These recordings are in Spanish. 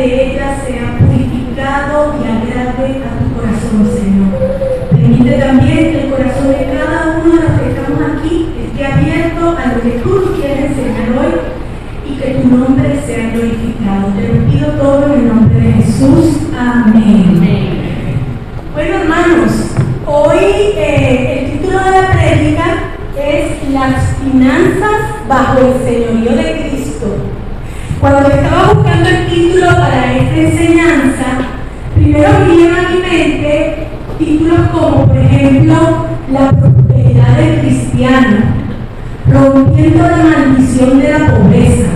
de ellas sea purificado y agrade a tu corazón, Señor. Permite también que el corazón de cada uno de los que estamos aquí esté abierto a lo que tú nos quieres enseñar hoy y que tu nombre sea glorificado. Te lo pido todo en el nombre de Jesús. Amén. Bueno, hermanos, hoy el título de la prédica es Las finanzas bajo el señorío de Cristo. Cuando estaba buscando el título para esta enseñanza, primero vinieron a mi mente títulos como, por ejemplo, La prosperidad del cristiano, Rompiendo la maldición de la pobreza,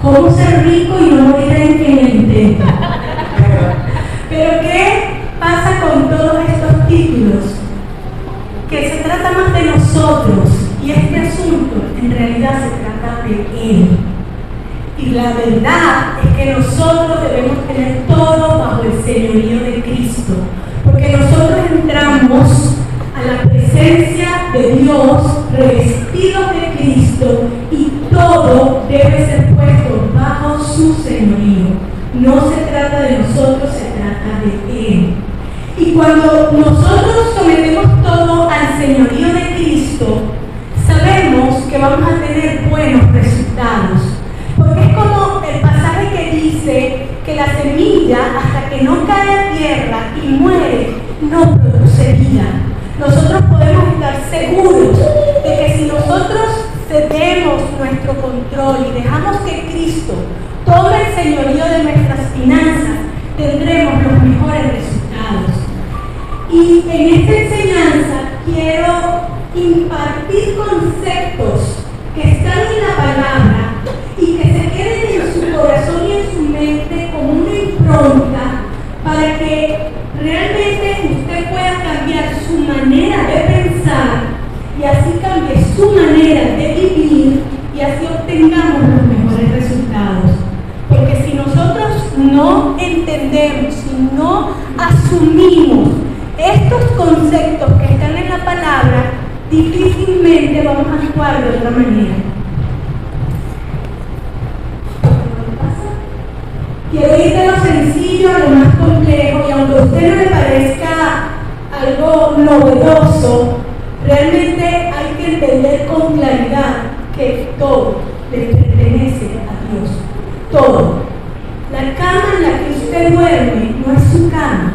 Cómo ser rico y no morir en el intento. Pero ¿qué pasa con todos estos títulos? Que se trata más de nosotros y este asunto en realidad se trata de Él. Y la verdad es que nosotros debemos tener todo bajo el señorío de Cristo, porque nosotros entramos a la presencia de Dios revestidos de Cristo y todo debe ser puesto bajo su señorío. No se trata de nosotros, se trata de Él. Y cuando nosotros sometemos todo al señorío de Cristo, sabemos que vamos a tener buenos resultados. Porque es como el pasaje que dice que la semilla, hasta que no cae a tierra y muere, no produce vida. Nosotros podemos estar seguros de que si nosotros cedemos nuestro control y dejamos que Cristo tome el señorío de nuestras finanzas, tendremos los mejores resultados. Y en esta enseñanza quiero impartir conceptos que están en la palabra y que se queden en su corazón y en su mente como una impronta para que realmente usted pueda cambiar su manera de pensar y así cambie su manera de vivir y así obtengamos los mejores resultados. Porque si nosotros no entendemos, si no asumimos estos conceptos que están en la palabra, difícilmente vamos a actuar de otra manera. Quiero ir de lo sencillo a lo más complejo, y aunque a usted no le parezca algo novedoso, realmente hay que entender con claridad que todo le pertenece a Dios. Todo. La cama en la que usted duerme no es su cama.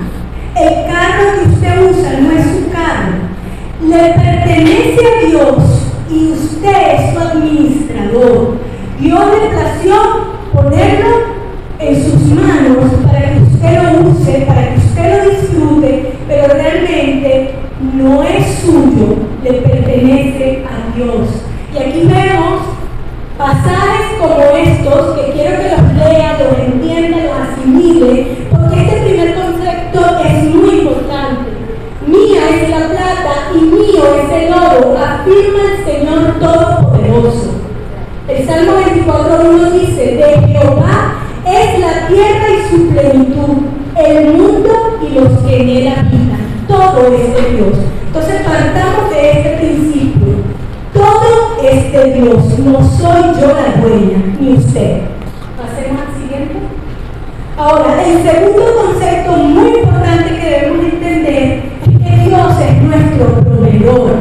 El carro que usted usa no es su carro. Le pertenece a Dios y usted es su administrador. Dios le plació ponerlo en sus manos para que usted lo use, para que usted lo disfrute, pero realmente no es suyo, le pertenece a Dios. Y aquí vemos pasajes como estos que quiero que los lea, los entienda, los asimile, porque este primer concepto es muy importante. Mía es la plata y mío es el oro, afirma el Señor Todopoderoso. El Salmo 24:1 dice: de Jehová es la tierra y su plenitud, el mundo y los que en él habitan. Todo es de Dios. Entonces partamos de este principio. Todo es de Dios. No soy yo la dueña, ni usted. Pasemos al siguiente. Ahora, el segundo concepto muy importante que debemos entender es que Dios es nuestro proveedor.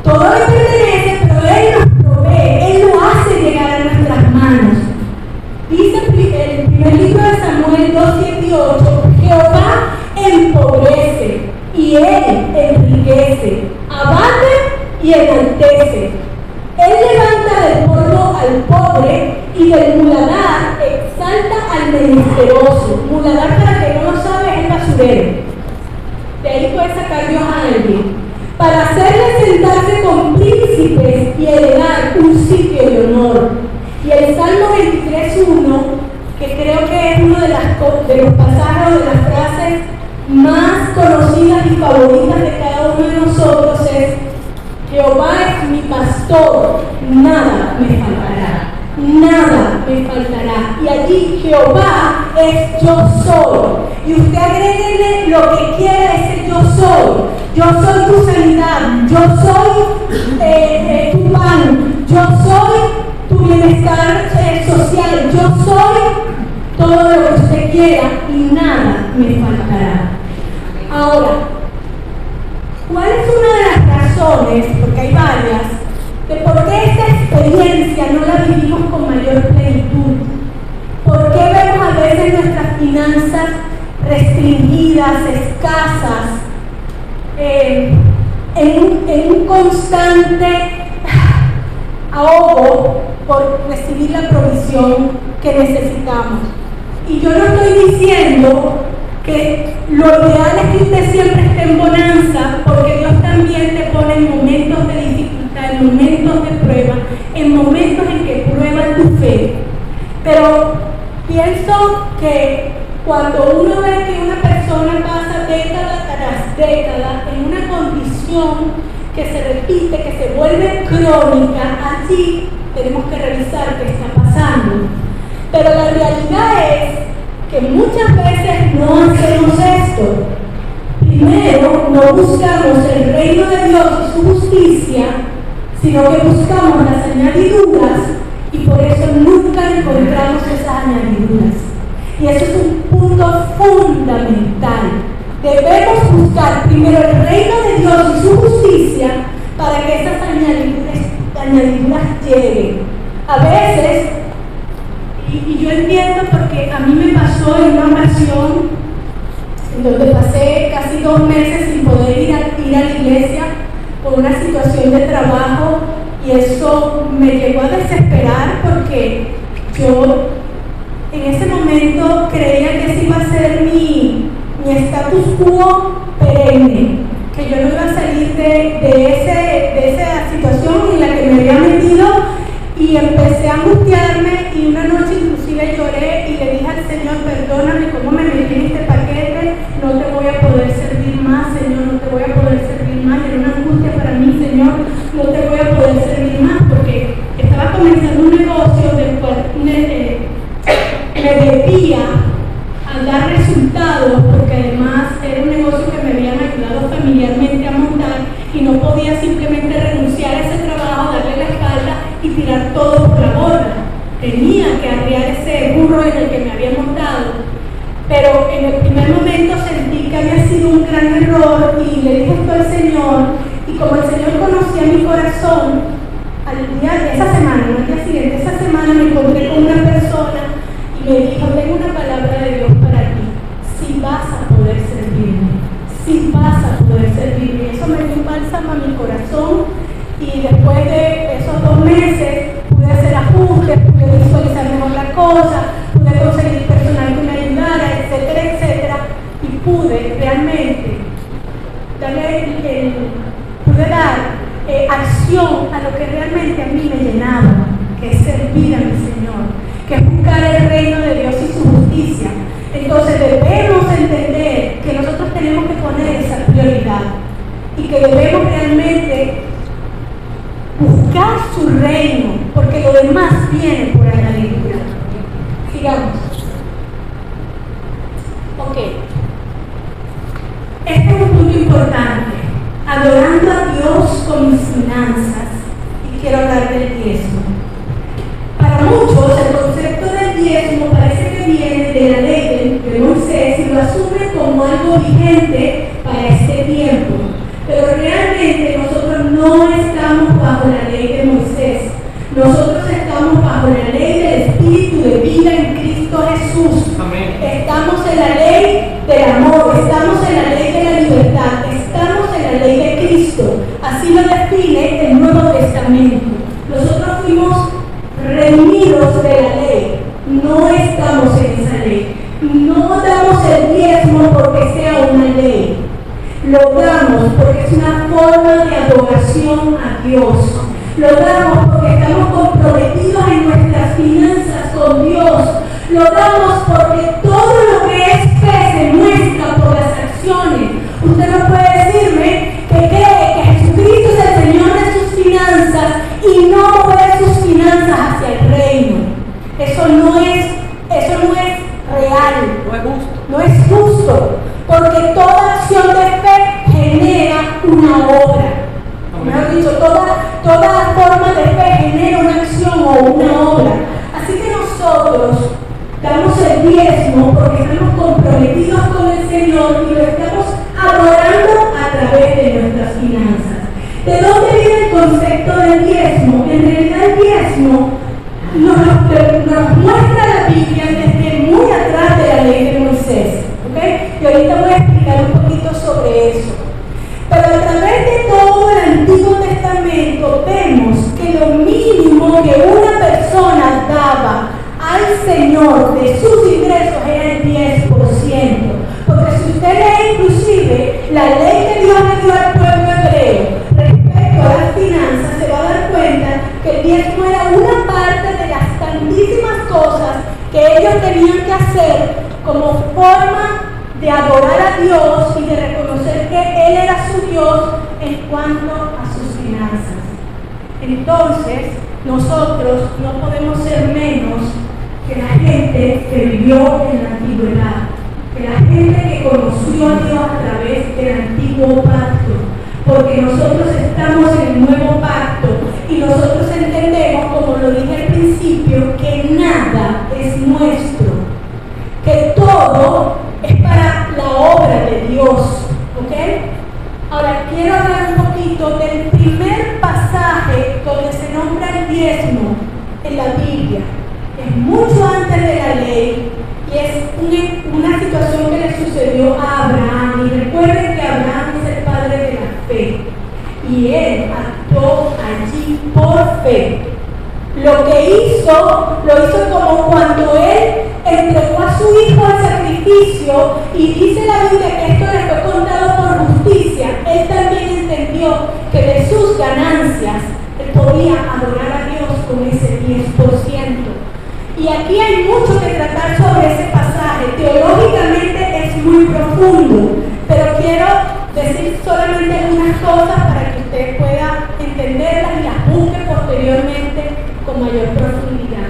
Todo le pertenece, pero Él nos provee. Él lo hace llegar a nuestras manos. Dice el primer libro de Samuel 2:18, Jehová empobrece y Él enriquece, abate y enaltece. Él levanta del polvo al pobre y del muladar exalta al menesteroso. Muladar, para que no lo sabe, es el basurero. De ahí puede sacar Dios a alguien. Para hacerle sentarse con príncipes y heredar un sitio de honor. Y el Salmo 23:1, que creo que es uno de los pasajes, de las frases más conocidas y favoritas de cada uno de nosotros, es: Jehová es mi pastor, nada me faltará, nada me faltará. Y allí Jehová es yo soy. Y usted agréguele lo que quiera ese yo soy. Yo soy tu sanidad, yo soy tu pan, yo soy tu bienestar social, yo soy todo lo que usted quiera y nada me faltará. Ahora, ¿cuál es una de las razones, porque hay varias, de por qué esta experiencia no la vivimos con mayor plenitud? ¿Por qué vemos a veces nuestras finanzas restringidas, escasas, en un constante ahogo por recibir la provisión que necesitamos? Y yo no estoy diciendo que lo ideal es que usted siempre esté en bonanza, porque Dios también te pone en momentos de dificultad, en momentos de prueba, en momentos en que prueba tu fe. Pero pienso que cuando uno ve que una persona pasa década tras década en una condición que se repite, que se vuelve crónica, allí tenemos que revisar qué está pasando. Pero la realidad es que muchas veces no hacemos esto. Primero, no buscamos el reino de Dios y su justicia, sino que buscamos las añadiduras y por eso nunca encontramos esas añadiduras. Y eso es un punto fundamental. Debemos buscar primero el reino de Dios y su justicia para que esas añadiduras lleguen. A veces, y yo entiendo porque a mí me pasó en una ocasión en donde pasé casi 2 meses sin poder ir a la iglesia por una situación de trabajo, y eso me llegó a desesperar porque yo en ese momento creía que ese iba a ser mi status quo perenne, que yo no iba a salir de esa situación en la que me había metido, y empecé a angustiarme, y una noche inclusive lloré y le dije al Señor: perdóname, cómo me metí en este paquete, no te voy a poder servir más, Señor, no te voy a poder servir más. Era una angustia para mí, Señor, no te voy a poder servir más, porque estaba comenzando un negocio del cual me debía a dar resultados, porque además era un negocio que me habían ayudado familiarmente a montar, y no podía simplemente renunciar a ese trabajo, darle la espalda y tirar todo por la borda. Tenía que arriar ese burro en el que me había montado. Pero en el primer momento sentí que había sido un gran error, y le dije esto al Señor, y como el Señor conocía mi corazón, esa semana, no al día siguiente, esa semana me encontré con una persona y me dijo: tengo una palabra de Dios para ti, si vas a poder servirme, si vas a poder servirme. Eso me dio un bálsamo a mi corazón, y después de esos 2 meses pude hacer ajustes, pude visualizar mejor la cosa, pude conseguir personal que me ayudara, etcétera, etcétera, y pude realmente pude dar acción a lo que realmente a mí me llenaba, que es servir a mi Señor, que es buscar el reino de Dios y su justicia. Entonces debemos entender que nosotros tenemos que poner esa prioridad, y que debemos realmente buscar su reino, porque lo demás viene por añadidura. Sigamos. Ok. Este es un punto importante. Adorando a Dios con mis finanzas, y quiero hablar del diezmo. Para muchos, el concepto del diezmo parece que viene de la ley de Moisés y lo asume como algo vigente para este tiempo. Pero realmente nosotros no estamos bajo la ley de Moisés. Nosotros estamos bajo la ley del Espíritu de vida en Cristo Jesús. Amén. Estamos en la ley del amor, estamos en la ley de la libertad, estamos en la ley de Cristo. Así lo define el Nuevo Testamento. Nosotros fuimos redimidos de la ley, no estamos en esa ley. No damos el diezmo porque sea una ley. Lo damos porque es una forma de adoración a Dios. Lo damos porque estamos comprometidos en nuestras finanzas con Dios. Lo damos porque todo lo que es fe se muestra por las acciones. Usted no puede decirme que cree que Jesucristo es el Señor de sus finanzas y no mueve sus finanzas hacia el reino. Eso no es real. No es justo. No es justo, porque toda acción de fe genera una obra. Mejor dicho, toda forma de fe genera una acción o una obra. Así que nosotros damos el diezmo porque estamos comprometidos con el Señor y lo estamos adorando a través de nuestras finanzas. ¿De dónde viene el concepto del diezmo? En realidad el diezmo nos muestra la Biblia desde muy atrás de la ley de Moisés, ¿okay? Y ahorita voy a explicar un poquito sobre eso. Pero a través de todo el Antiguo Testamento vemos que lo mínimo que una persona daba al Señor de sus ingresos era el 10%. Porque si usted lee inclusive la ley que Dios le dio al pueblo hebreo respecto a las finanzas, se va a dar cuenta que el diezmo era una parte de las tantísimas cosas que ellos tenían que hacer como forma de adorar a Dios y de reconocer que Él era su Dios en cuanto a sus finanzas. Entonces, nosotros no podemos ser menos que la gente que vivió en la antigüedad, que la gente que conoció a Dios a través del antiguo pacto, porque nosotros estamos en el nuevo pacto y nosotros entendemos, como lo dije al principio, que nada es nuestro, que todo es para la obra de Dios, ¿ok? Ahora quiero hablar un poquito del primer pasaje donde se nombra el diezmo en la Biblia. Es mucho antes de la ley y es una situación que le sucedió a Abraham. Y recuerden que Abraham es el padre de la fe y él actuó allí por fe. Lo que hizo, lo hizo como cuando él entregó a su hijo al sacrificio, y dice la Biblia que esto le fue contado por justicia. Él también entendió que de sus ganancias él podía adorar a Dios con ese 10%. Y aquí hay mucho que tratar sobre ese pasaje. Teológicamente es muy profundo, pero quiero decir solamente algunas cosas para que usted pueda entenderlas y las busque posteriormente con mayor profundidad.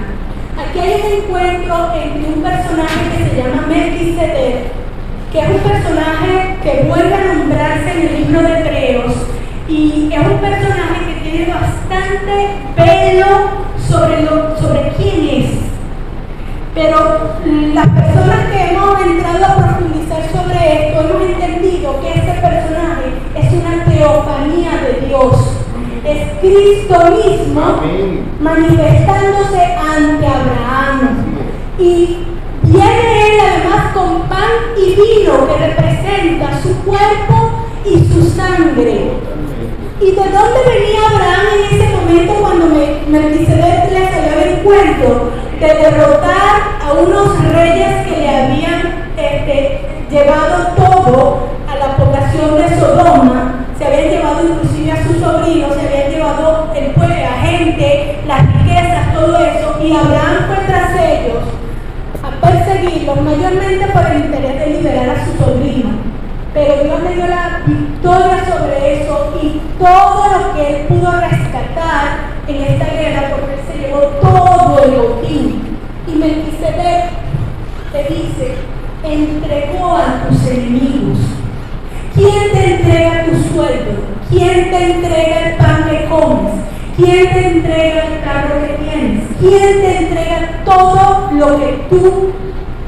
Aquí hay un encuentro entre un personaje que se llama Melquisedec, que es un personaje que vuelve a nombrarse en el libro de Hebreos, y es un personaje que tiene bastante velo sobre quién es. Pero las personas que hemos entrado a profundizar sobre esto hemos entendido que este personaje es una teofanía de Dios. Es Cristo mismo manifestándose ante Abraham. Y viene él además con pan y vino que representa su cuerpo y su sangre. ¿Y de dónde venía Abraham en ese momento cuando Melquisedec le salió el encuentro? De derrotar a unos reyes que le habían llevado todo a la población de Sodoma. Se habían llevado inclusive a sus sobrinos, se habían llevado el pueblo, la gente, las riquezas, todo eso, y Abraham fue tras ellos a perseguirlos, mayormente por el interés de liberar a su sobrino. Pero Dios le dio la victoria sobre eso y todo lo que él pudo rescatar en esta guerra, porque él se llevó todo el botín. Y Melquisedec te dice: entregó a tus enemigos. ¿Quién te entrega tu sueldo? ¿Quién te entrega el pan que comes? ¿Quién te entrega el carro que tienes? ¿Quién te entrega todo lo que tú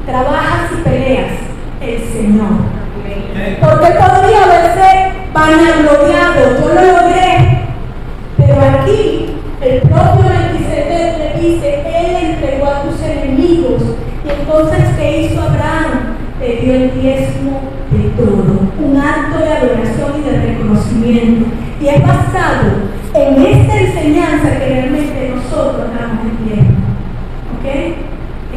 trabajas y peleas? El Señor. Porque él podría haberse vanagloriado: yo lo logré. Pero aquí el propio Melquisedec le dice: él entregó a tus enemigos. Y entonces, ¿qué hizo Abraham? Le dio el diezmo de todo, un acto de adoración y de reconocimiento. Y es basado en esta enseñanza que realmente nosotros damos el diezmo. ¿Ok?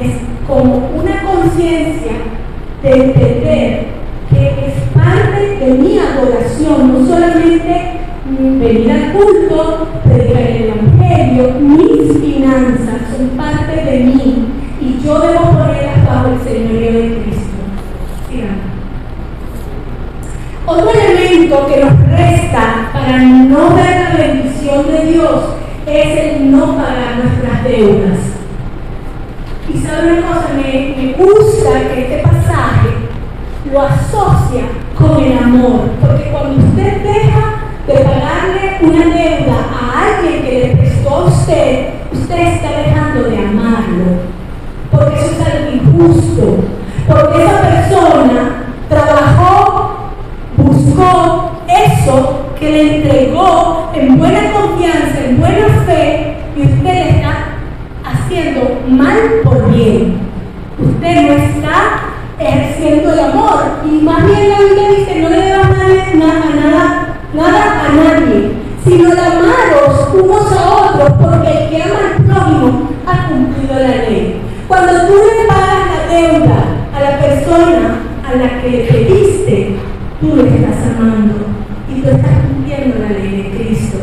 Es como una conciencia de entender que es parte de mi adoración, no solamente venir al culto, predicar el evangelio. Mis finanzas son parte de mí y yo debo ponerlas bajo el señorío de Cristo. Otro elemento que nos resta para no ver la bendición de Dios es el no pagar nuestras deudas. Y sabe una cosa, me gusta que este pasaje lo asocia con el amor, porque cuando usted deja de pagarle una deuda a alguien que le prestó a usted, usted está dejando de amarlo, porque eso es algo siendo el amor. Y más bien la Biblia dice, no le debas nada a nadie, sino el amaros unos a otros, porque el que ama al prójimo ha cumplido la ley. Cuando tú le pagas la deuda a la persona a la que le pediste, tú le estás amando y tú estás cumpliendo la ley de Cristo.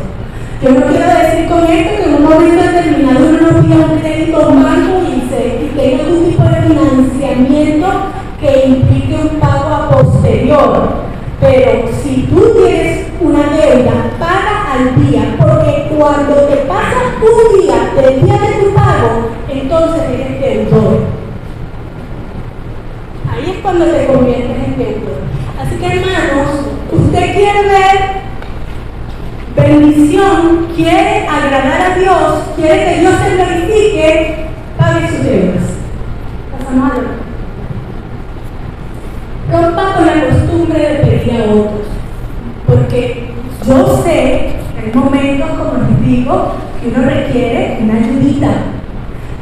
Yo no quiero decir con esto que en un momento determinado uno no pida un crédito a un banco y tenga algún tipo de financiamiento que implique un pago a posterior. Pero si tú tienes una deuda, paga al día, porque cuando te pasas un día del día de tu pago, entonces eres deudor. Ahí es cuando te conviertes en deudor. Así que hermanos, usted quiere ver bendición, quiere agradar a Dios, quiere que Dios se glorifique, pague sus deudas. Pasamos a lo. Rompa con la costumbre de pedir a otros, porque yo sé que hay momentos, como les digo, que uno requiere una ayudita,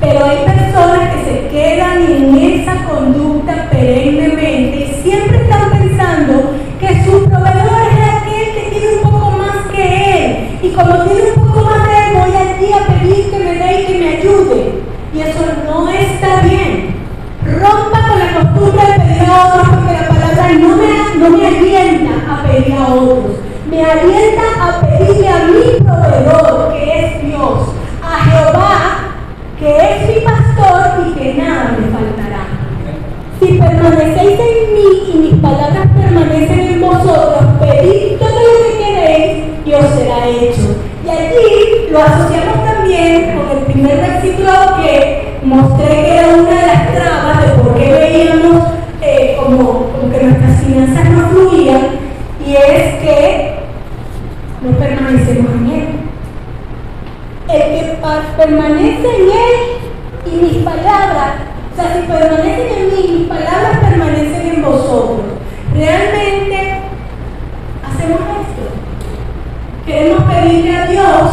pero hay personas que se quedan en esa conducta perennemente y siempre están pensando que su proveedor es aquel que tiene un poco más que él, y como tiene un poco más de él, voy allí a pedir que me dé y que me ayude, y eso no está bien. Rompa con la costumbre de pedir a otros, porque la palabra no me alienta a pedir a otros, me alienta a pedirle a mi proveedor, que es Dios, a Jehová, que es mi pastor y que nada me faltará. Si permanecéis en mí y mis palabras permanecen en vosotros, pedid todo lo que queréis y os será hecho. Y allí lo asociamos también con el primer versículo que mostré que era una de las trabas de por qué veíamos como que nuestras finanzas no fluían, y es que no permanecemos en Él. El que permanece en Él y mis palabras, o sea, si permanecen en mí y mis palabras permanecen en vosotros, realmente hacemos esto. Queremos pedirle a Dios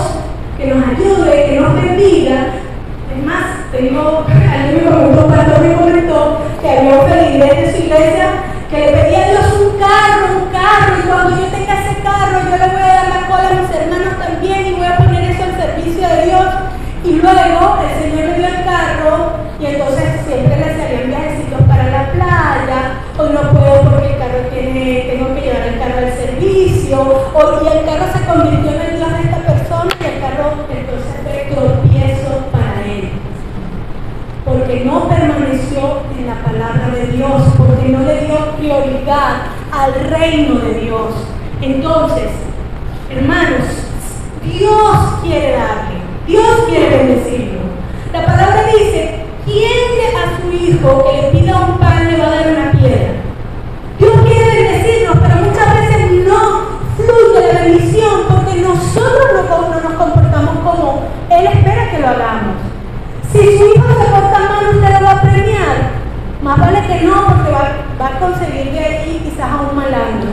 que nos ayude, que nos bendiga. Es más, alguien me comentó, un pastor me comentó que había un feligrés de su iglesia que le pedía a Dios un carro, y cuando yo tenga ese carro, yo le voy a dar la cola a mis hermanos también y voy a poner eso al servicio de Dios. Y luego el Señor me dio el carro, y entonces siempre le salían viajecitos para la playa. Hoy no puedo porque el carro tengo que llevar el carro al servicio, y el carro se convirtió en el Dios de esta persona, y el carro entonces fue tropiezo para él, porque no permaneció en la palabra de Dios, porque no le dio prioridad al reino de Dios. Entonces, hermanos, Dios quiere darle, Dios quiere bendecirlo. La palabra dice, ¿quién a su hijo que le pida un pan le va a dar una piedra? Dios quiere bendecirnos, pero muchas veces no fluye la bendición porque nosotros no nos comportamos como Él espera que lo hagamos. Si su hijo se porta mal, usted lo va a premiar. Más vale que no, porque va a conseguir de allí quizás a un malandro.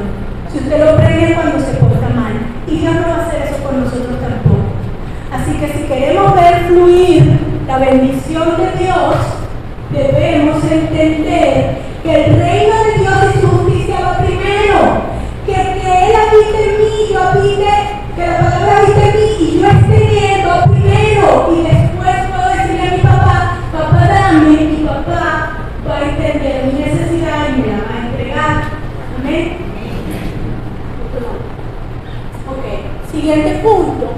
Si usted lo premia cuando se porta mal. Y Dios no va a hacer eso con nosotros tampoco. Así que si queremos ver fluir la bendición de Dios, debemos entender que el reino de Dios y su justicia va primero. Que Él habite en mí, yo habite, que la palabra habite en mí y yo esté en Él va primero. Y después puedo decirle a mi papá, papá dame, y papá va a entender mi necesidad y me la va a entregar. Amén. Ok, siguiente punto.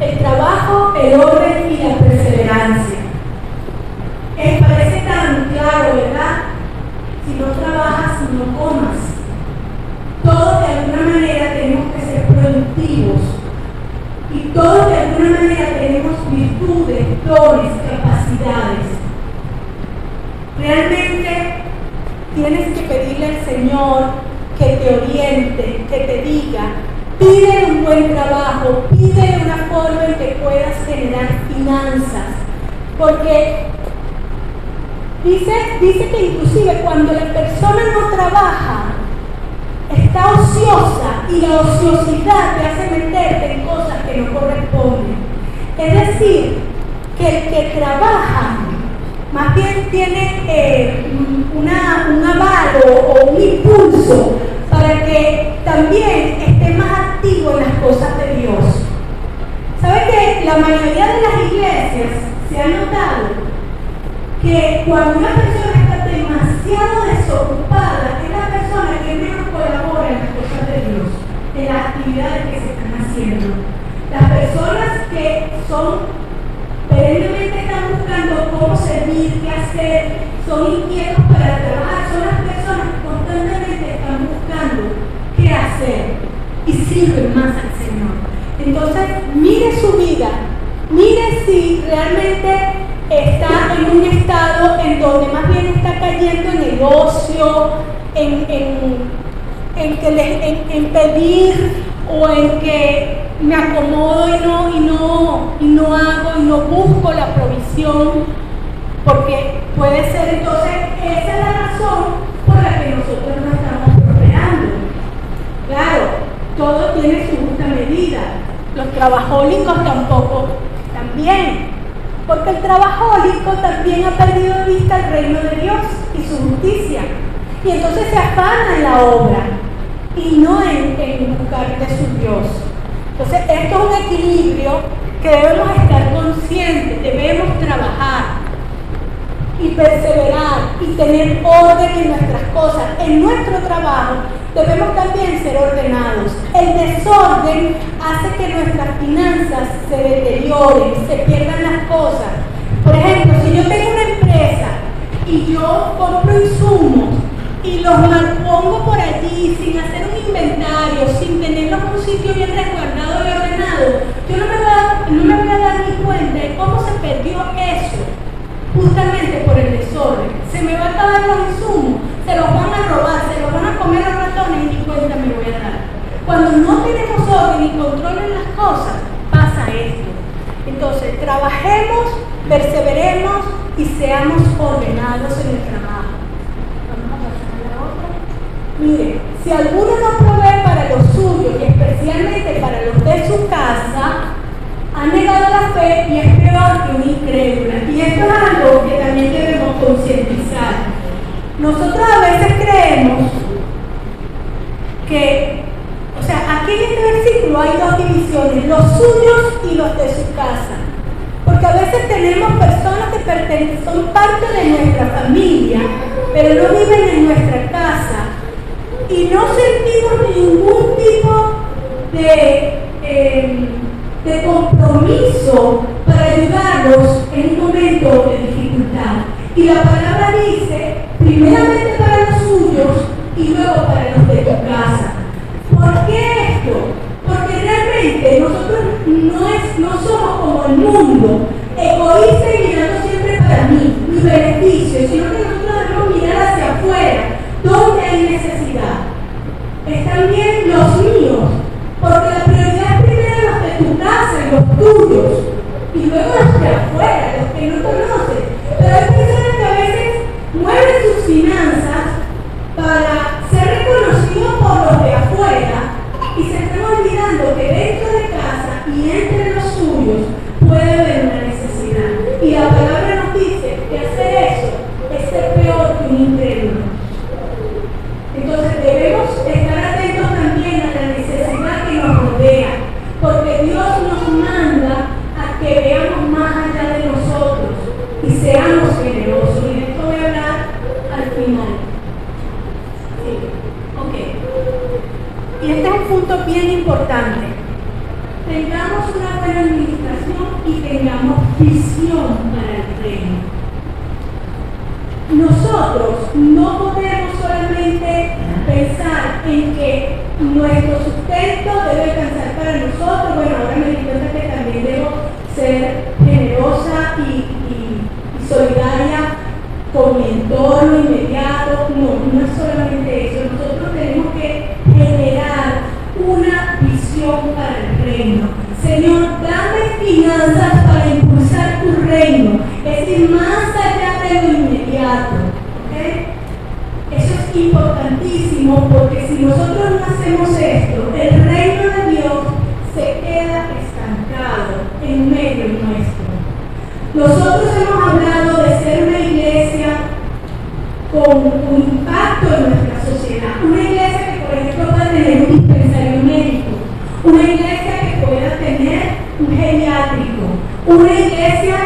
El trabajo, el orden y la perseverancia. Parece tan claro, ¿verdad? Si no trabajas, no comas. Todos de alguna manera tenemos que ser productivos. Y todos de alguna manera tenemos virtudes, dones, capacidades. Realmente tienes que pedirle al Señor que te oriente, que te diga. Pídele un buen trabajo, pídele una forma en que puedas generar finanzas. Porque dice que inclusive cuando la persona no trabaja, está ociosa, y la ociosidad te hace meterte en cosas que no corresponden. Es decir, que el que trabaja más bien tiene un avalo o un impulso para que también esté más activo en las cosas de Dios. ¿Sabe que la mayoría de las iglesias se ha notado que cuando una persona está demasiado desocupada es la persona que menos colabora en las cosas de Dios, en las actividades que se están haciendo? Las personas que perennemente están buscando cómo servir, qué hacer, son inquietos para trabajar, son las personas que constantemente están buscando qué hacer y sirven más al Señor. Entonces, mire su vida, mire si realmente está en un estado en donde más bien está cayendo en el ocio, en pedir, o en que me acomodo y no hago y no busco la provisión, porque puede ser entonces esa es la razón por la que nosotros no estamos prosperando. Claro, todo tiene su justa medida. Los trabajólicos tampoco, también, porque el trabajólico también ha perdido de vista el reino de Dios y su justicia, y entonces se afana en la obra y no en buscar de su Dios. Entonces esto es un equilibrio que debemos estar conscientes, debemos trabajar y perseverar y tener orden en nuestras cosas. En nuestro trabajo debemos también ser ordenados. El desorden hace que nuestras finanzas se deterioren, se pierdan las cosas. Por ejemplo, si yo tengo una empresa y yo compro insumos y los malpongo por allí sin hacer un inventario, sin tenerlos en un sitio bien resguardado y ordenado, yo no me voy a dar ni cuenta de cómo se perdió eso, justamente por el desorden. Se me va a acabar los insumos, se los van a robar, se los van a comer los ratones y ni cuenta me voy a dar. Cuando no tenemos orden y control en las cosas, pasa esto. Entonces, trabajemos, perseveremos y seamos ordenados en el trabajo. Mire, si alguno no provee para los suyos y especialmente para los de su casa, ha negado la fe y es peor que un incrédulo. Y esto es algo que también debemos concientizar. Nosotros a veces creemos que, aquí en este versículo hay dos divisiones, los suyos y los de su casa. Porque a veces tenemos personas que son parte de nuestra familia, pero no viven en nuestra casa. Y no sentimos ningún tipo de compromiso para ayudarlos en un momento de dificultad. Y la palabra dice, primeramente para los suyos y luego para los de tu casa. ¿Por qué esto? Porque realmente nosotros no somos como el mundo, egoístas y mirando siempre para mí, mi beneficio, sino que nosotros debemos mirar hacia afuera, donde hay necesidad. Están bien los míos, porque la prioridad es primero los de tu casa y los tuyos, y luego los de afuera, los que no conoces. Pero hay personas que a veces mueven sus finanzas para ser reconocidos por los de afuera y se están olvidando que dentro de casa y entre los suyos puede haber una necesidad. Y la palabra nos dice que hacer eso es ser peor que un incrédulo. Entonces debemos estar atentos también a la necesidad que nos rodea, porque Dios nos manda a que veamos más allá de nosotros y seamos generosos. Y de esto voy a hablar al final. Sí. Ok. Y este es un punto bien importante. Tengamos una buena administración y tengamos visión para el reino. Nosotros no podemos solamente pensar en que nuestro sustento debe alcanzar para nosotros. Bueno, ahora me di cuenta que también debo ser generosa y solidaria con mi entorno inmediato. No es solamente eso. Nosotros tenemos que generar una visión para el reino. Señor, dame finanzas para impulsar tu reino, es decir, más allá de lo inmediato. ¿Okay? Eso es importantísimo, porque si nosotros no hacemos esto, el reino de Dios se queda estancado en medio nuestro. Nosotros hemos hablado de ser una iglesia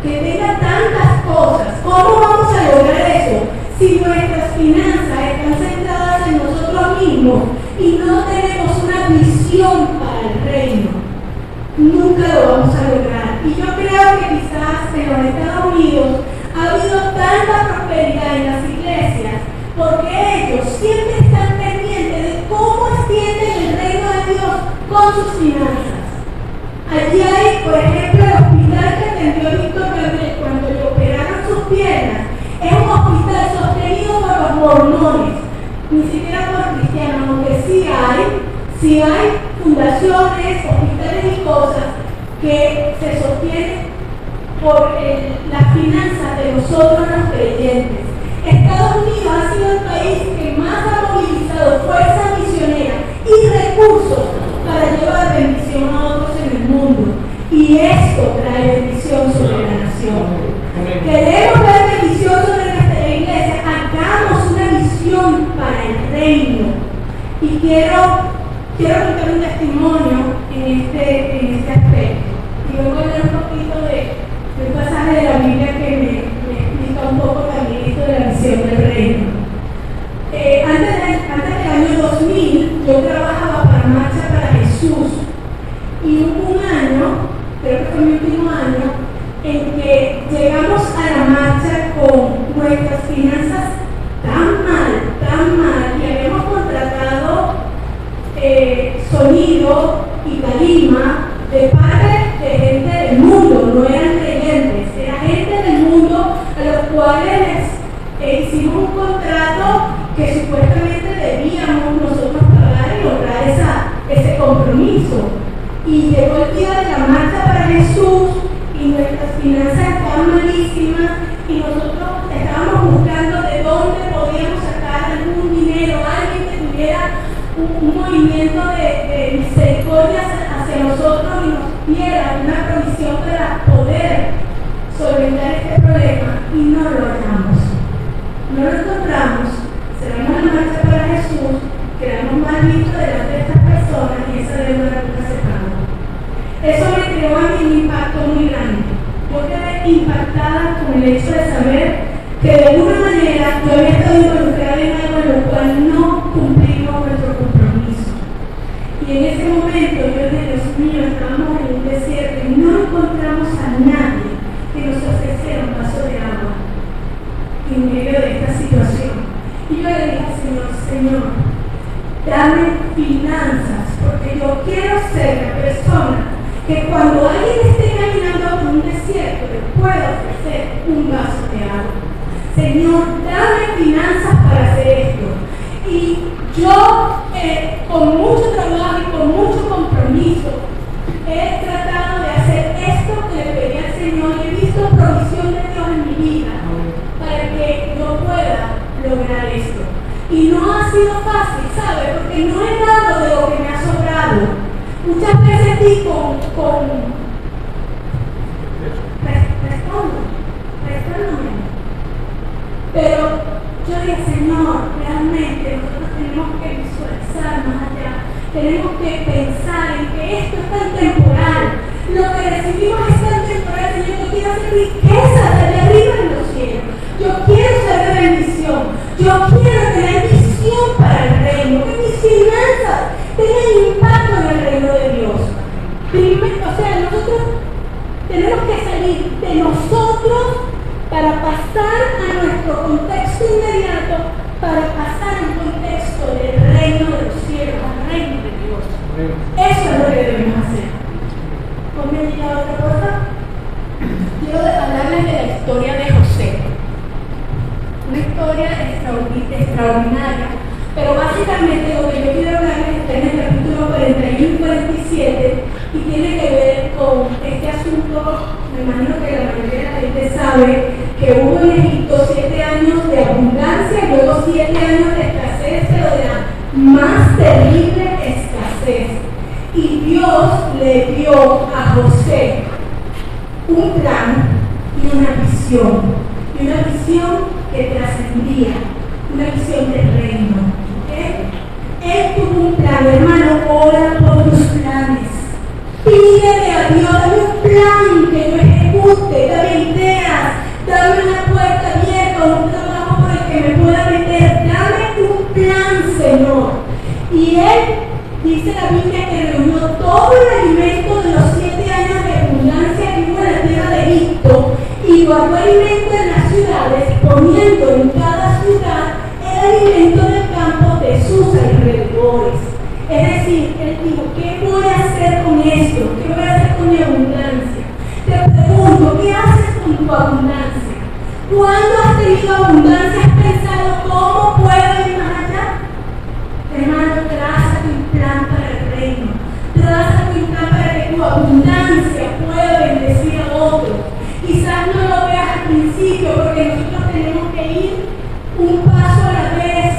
que tenga tantas cosas. ¿Cómo vamos a lograr eso si nuestras finanzas están centradas en nosotros mismos y no tenemos una visión para el reino? Nunca lo vamos a lograr. Y yo creo que quizás en los Estados Unidos ha habido tanta prosperidad en las iglesias porque ellos siempre están pendientes de cómo extienden el reino de Dios con sus finanzas. Allí hay, por ejemplo, el hospital que atendió Víctor Gabriel cuando le operaron sus piernas. Es un hospital sostenido por los mormones, ni siquiera por cristianos, aunque sí hay fundaciones, hospitales y cosas que se sostienen por las finanzas de nosotros los creyentes. Estados Unidos ha sido el país que más ha movilizado fuerza misionera y recursos para llevar bendición a otros en el mundo. Y esto trae bendición sobre la nación. Queremos ver bendición sobre nuestra iglesia. Hagamos una visión para el reino. Y quiero contar un testimonio en este aspecto. Y voy a leer un poquito del pasaje de la Biblia que me explica un poco también esto de la visión del reino. Antes del año 2000, yo trabajaba para Marcha para Jesús. Y hubo un año, creo que fue mi último año, en que llegamos a la marcha con nuestras finanzas tan mal, y habíamos contratado sonido y tarima de parte de gente del mundo, no eran creyentes, era gente del mundo a los cuales hicimos un contrato que supuestamente debíamos nosotros pagar y lograr ese compromiso. Y llegó el día de la marcha para Jesús y nuestras finanzas estaban malísimas y nosotros estábamos buscando de dónde podíamos sacar algún dinero, alguien que tuviera un movimiento de misericordia hacia nosotros y nos diera una provisión para poder solventar este problema, y no lo hallamos. No lo encontramos. Cerramos la marcha para Jesús, quedamos mal vistos delante de estas personas y esa deuda nunca se pagó. Eso me creó a mí un impacto muy grande. Yo quedé impactada con el hecho de saber que de alguna manera yo había estado involucrada en algo en lo cual no cumplimos nuestro compromiso. Y en ese momento yo dije, Dios mío, estábamos en un desierto y no encontramos a nadie que nos ofreciera un vaso de agua en medio de esta situación. Y yo le dije al Señor, Señor, dame finanzas, porque yo quiero ser la persona que cuando alguien esté caminando por un desierto le pueda ofrecer un vaso de agua. Señor, dame finanzas para hacer esto. Y yo, con mucho trabajo y con mucho compromiso, he tratado de hacer esto que le pedí al Señor y he visto provisión de Dios en mi vida para que yo pueda lograr esto. Y no ha sido fácil, ¿sabe? Porque no he dado de lo que me ha sobrado. Muchas veces di prestándome. Pero yo dije, Señor, realmente nosotros tenemos que visualizar más allá. Tenemos que pensar en que esto es tan temporal. Lo que recibimos es tan temporal, Señor. Yo quiero hacer riquezas de arriba en los cielos. Yo quiero ser de bendición. Yo quiero tener visión para el reino. Que mis finanzas tengan impacto en el reino de Dios. Primero, nosotros tenemos que salir de nosotros para pasar a nuestro contexto inmediato, para pasar al contexto del reino de los cielos, al reino de Dios. Eso es lo que debemos hacer. Ponme allí la otra cosa. Quiero hablarles de la historia de José. Una historia extraordinaria, pero básicamente lo que yo quiero hablarles está en el capítulo 41 y 47 y tiene que ver con este asunto. Me imagino que la mayoría de la gente sabe que hubo en Egipto 7 años de abundancia y luego 7 años de escasez, pero de la más terrible escasez. Y Dios le dio a José un plan y una visión que trascendía, una visión del reino. ¿Okay? Él tuvo un plan, hermano, ora por tus planes. Pídele a Dios, dame un plan Dice la Biblia que reunió todo el alimento de los 7 años de abundancia que hubo en la tierra de Egipto y guardó alimento en las ciudades, poniendo en cada ciudad el alimento del campo de sus alrededores. Es decir, él dijo, ¿qué voy a hacer con esto? ¿Qué voy a hacer con mi abundancia? Te pregunto, ¿qué haces con tu abundancia? ¿Cuándo has tenido abundancia? ¿Has pensado cómo puedo ir más allá? Hermano, trazate un plan para el reino. Trazate un plan para que tu abundancia pueda bendecir a otros. Quizás no lo veas al principio porque nosotros tenemos que ir un paso a la vez.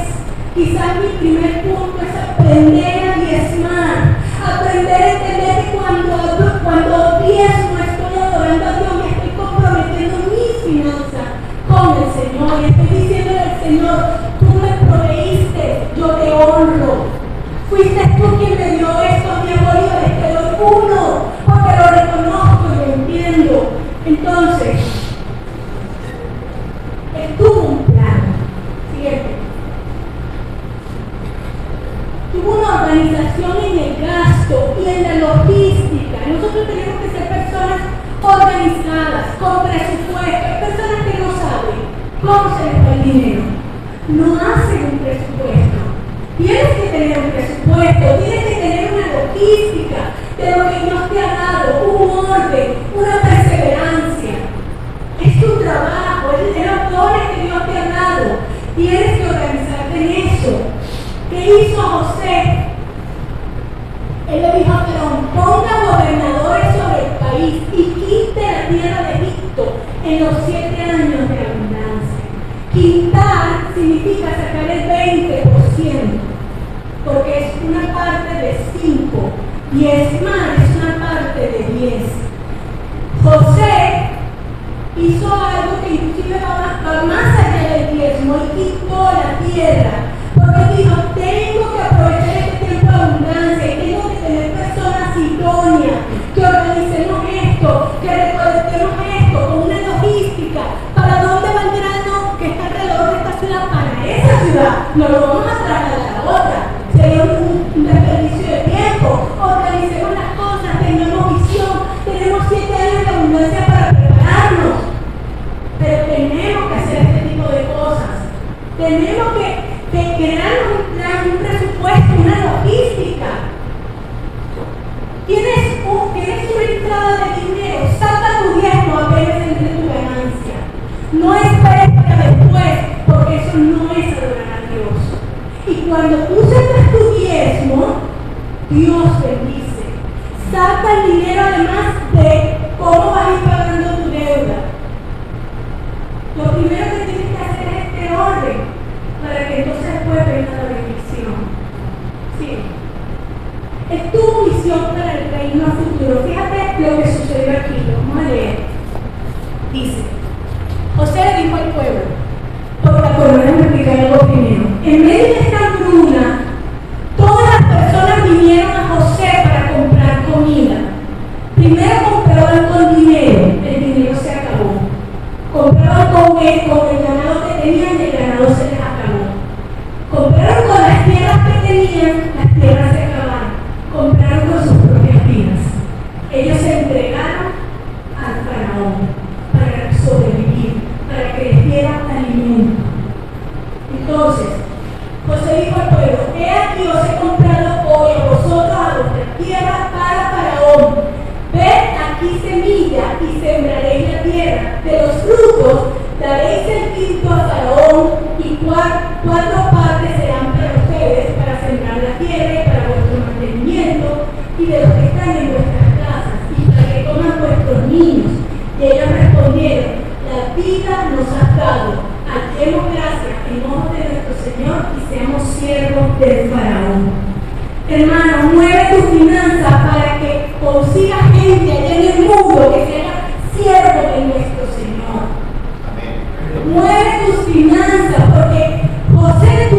Quizás mi primer punto es aprender a diezmar. Aprender a entender que cuando diezmo estoy adorando a Dios y estoy comprometiendo mis finanzas con el Señor. Y estoy diciéndole al Señor, tú me proveíste, yo te honro. Fuiste tú quien me dio esto a mi abuelo, te doy uno, porque lo reconozco y lo entiendo. Entonces, él tuvo un plan. Siguiente. Tuvo una organización en el gasto y en la logística. Nosotros tenemos que ser personas organizadas, con presupuesto. Hay personas que no saben cómo se les va el dinero. No hacen un presupuesto. Tienes que tener un presupuesto, tienes que tener una logística de lo que Dios te ha dado, un orden, una perseverancia. Es tu trabajo, es los dones que Dios te ha dado. Tienes que organizarte en eso. ¿Qué hizo José? Él le dijo a Faraón, ponga gobernadores sobre el país y quite la tierra de Egipto en los 7 años de abundancia. Quitar significa sacar el 20%, porque es una parte de 5, diezmar es una parte de 10. José hizo algo que inclusive va más allá del diezmo y quitó la tierra, porque dijo, tengo que aprovechar este tiempo de abundancia y tengo que tener personas idóneas, que organicemos esto, que recolectemos esto con una logística. ¿Para dónde va el grano que está alrededor de esta ciudad? Para esa ciudad. No lo vamos a trasladar a otra. Sería un desperdicio de tiempo. Organicemos las cosas, tengamos visión. Tenemos 7 años de abundancia para prepararnos. Pero tenemos que hacer este tipo de cosas. Tenemos que crear un plan, un presupuesto, una logística. Tienes una entrada de dinero, saca tu diezmo apenas entre tu ganancia. No esperes para después, porque eso no es adorar a Dios. Y cuando tú sacas tu diezmo, Dios bendice. Saca el dinero además de cómo vas a ir pagando tu deuda. Lo primero que tienes que hacer es este orden, para que entonces pueda venir la bendición. Sí. Es tu misión para el reino futuro. Fíjate lo que sucedió aquí. Lo vamos a leer. Dice, José le dijo al pueblo, porque acordaron explicar algo primero. En medio de esta hambruna, todas las personas vinieron a José para comprar comida. Primero compraban con dinero, el dinero se acabó. Compraban con el ganado que tenían, el ganado se les acabó. Compraron con las tierras que tenían, las tierras se acabaron. Compraron con sus propias vidas. Ellos se entregaron al faraón para sobrevivir, para que les diera alimento. Entonces, José dijo al pueblo, he aquí os he comprado hoy a vosotros a vuestra tierra para faraón. Ved aquí semilla y sembraréis la tierra. De los frutos daréis el quinto a faraón y 4 partes serán para ustedes para sembrar la tierra y para vuestro mantenimiento y de los que están en vuestras casas y para que coman vuestros niños. Y ellos respondieron, la vida nos has dado, hallemos gracias en ojos de nuestro Señor y seamos siervos del faraón. Hermano, mueve tu finanza para que consiga gente allá en el mundo que sea siervo de nuestro Señor. Amén. Mueve tus finanzas porque José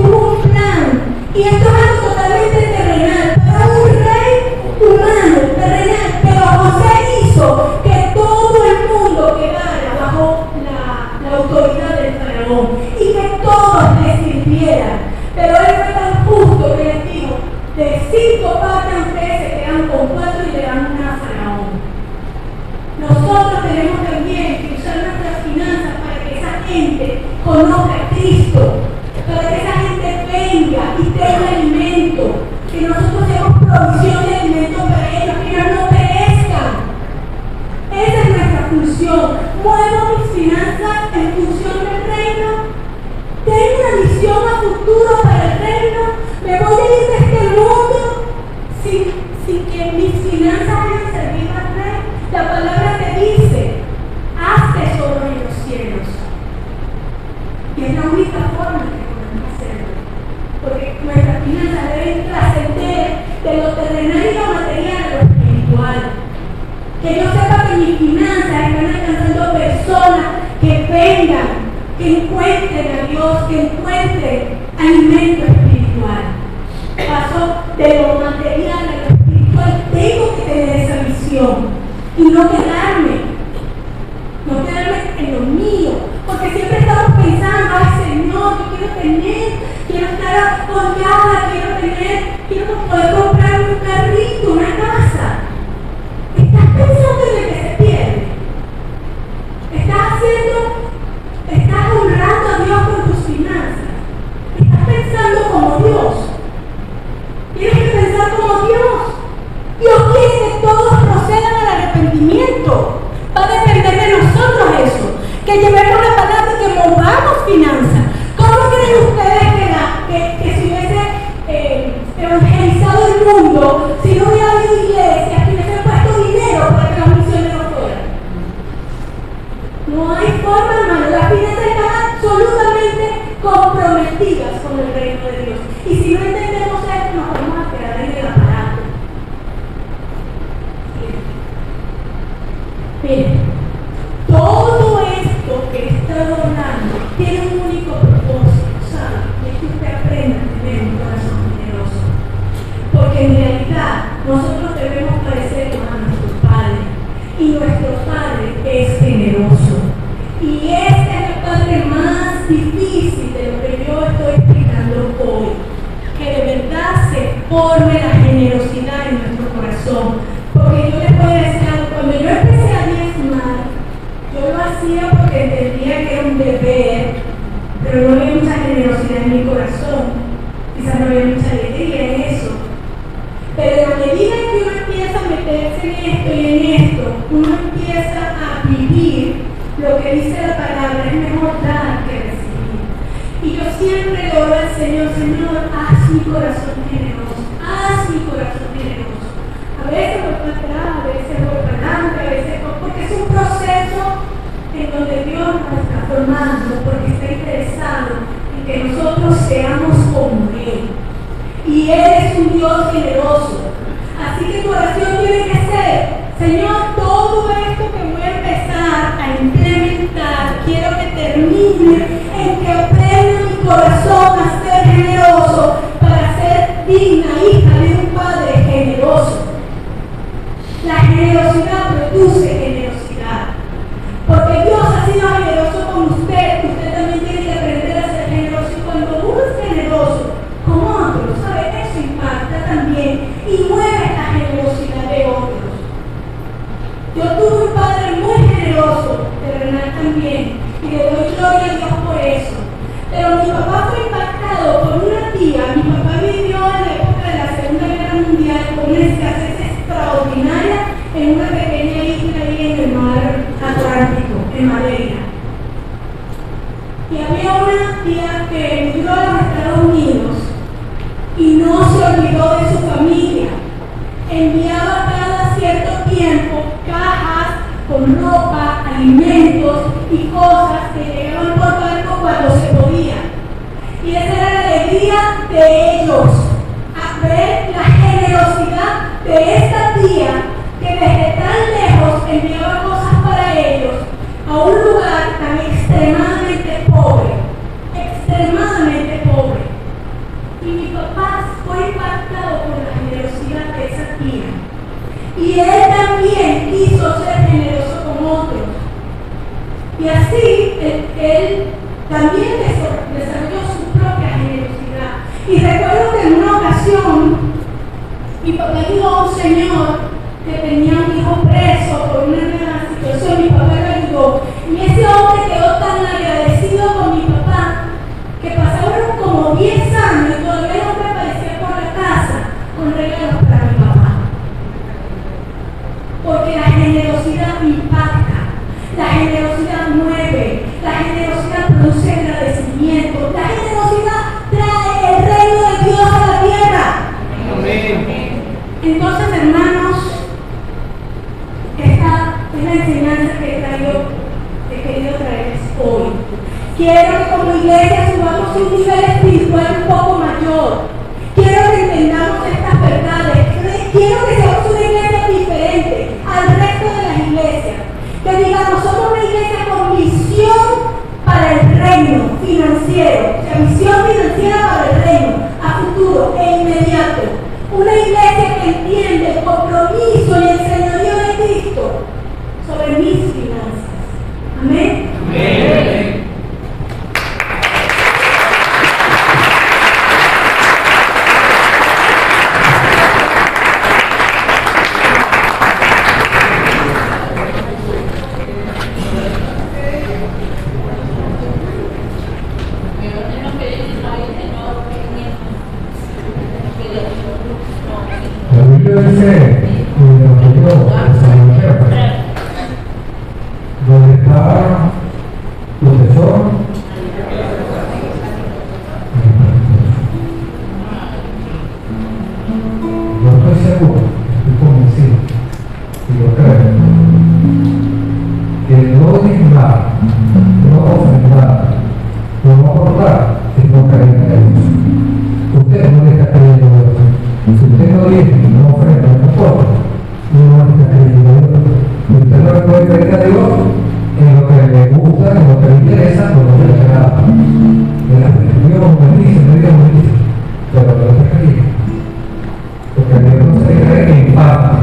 función. Muevo mis finanzas en función del reino. Tengo una visión a futuro para el reino. Me voy a ir de este mundo sin que mis finanzas hayan servido al rey. La palabra te dice, haz tesoros en los cielos. Y es la única forma que podemos hacerlo. Porque nuestras finanzas deben trascender de lo terrenal y lo material a lo espiritual. Que yo sepa que mis finanzas están alcanzando personas que vengan, que encuentren a Dios, que encuentren alimento espiritual. Paso de lo material a lo espiritual. Tengo que tener esa visión y no quedarme en lo mío, porque siempre estamos pensando, ay Señor, yo quiero estar colgada, quiero poder comprar un carrito, una casa. Estás pensando en el que se pierde. Estás honrando a Dios con tus finanzas. Estás pensando como Dios. Tienes que pensar como Dios. Dios quiere que todos procedan al arrepentimiento. Va a depender de nosotros eso. Que llevemos la palabra y que movamos finanzas. ¿Cómo creen ustedes que se hubiese evangelizado el mundo si no hubiera habido iglesias que hubiesen puesto dinero para que los misioneros fueran? No hay forma, hermano. Las finanzas están absolutamente comprometidas con el reino de Dios. Y si no entendemos esto, nos vamos a quedar en el aparato. Miren, todo esto que he estado hablando tiene un único propósito, ¿sabe? Es que usted aprenda a tener un corazón generoso. Porque en realidad nosotros debemos parecernos a nuestro Padre. Y nuestro Padre es generoso. Y este es el Padre más difícil de lo que yo estoy explicando hoy. Que de verdad se forme la generosidad en nuestro corazón. Porque yo les voy a decir algo, cuando yo empecé a diezmar, yo lo hacía porque entendía que era un deber, pero no había mucha generosidad en mi corazón. Quizás no había mucha alegría en eso. Pero a medida que uno empieza a meterse en esto y en esto, uno empieza a vivir lo que dice la palabra, es mejor dar que recibir. Y yo siempre le oro al Señor, Señor, haz mi corazón generoso, haz mi corazón generoso. A veces voy para atrás, a veces voy para adelante, a veces porque es un proceso en donde Dios nos está formando, porque está interesado en que nosotros seamos como Él. Y Él es un Dios generoso. Así que tu oración tiene que ser, Señor, todo esto que voy a empezar a implementar, quiero que termine en que aprenda mi corazón a ser generoso para ser digna hija de un Padre generoso. La generosidad produce generosidad. Porque Dios ha sido generoso con usted. Usted también tiene que aprender a ser generoso. Y cuando uno es generoso con otros, ¿sabe? Eso impacta también y mueve la generosidad de otros. Yo tuve un padre muy generoso, terrenal también, y le doy gloria a Dios por eso. Pero mi papá fue impactado por una tía. Mi papá vivió en la época de la Segunda Guerra Mundial con una escasez extraordinaria en una pequeña isla ahí en el mar Atlántico, en Madeira. Y había una tía que emigró a los Estados Unidos y no se olvidó de su familia. Enviaba cada cierto tiempo cajas con ropa, alimentos y cosas que llegaban por barco cuando se podía. Y esa era la alegría de ellos, a ver la generosidad de esta tía que desde tan lejos enviaba cosas para ellos a un lugar tan extremadamente pobre, y mi papá fue impactado por la generosidad de esa tía, y él también quiso ser generoso con otros, y así él también desarrolló su propia generosidad. Y recuerdo que en una ocasión mi papá ayudó a un señor que tenía un hijo preso por una una enseñanza que he querido traerles hoy. Quiero que como iglesia subamos un nivel espiritual un poco mayor. Quiero que entendamos estas verdades. Quiero que seamos una iglesia diferente al resto de las iglesias. Que digamos, somos una iglesia con misión para el reino financiero. O sea, misión financiera para el reino, a futuro e inmediato. Una iglesia que entiende el compromiso y el señorío de Cristo sobre mis finanzas. Amén. Amén. Dice en el Evangelio de San Mateo, donde está tu tesoro, yo estoy seguro, estoy convencido, y yo creo, que no diezmar, no ofrendar, no aportar, es no creer en Dios. Usted no le está creyendo a Dios. Si usted no diezma, no ofrenda, no aporta, no está creyendo a Dios. Usted no le puede creer a Dios en lo que le gusta, en lo que le interesa, o lo que le agrada. Dios me dice, no Dios me dice, pero no está creyendo. Porque a Dios no se le cree en parte,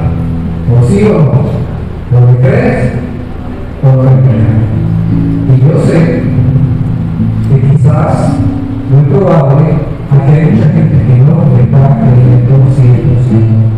o sí o no. ¿No le crees o no le crees? Y yo sé que quizás, muy probable, aquí hay mucha gente que no está creyendo 100%.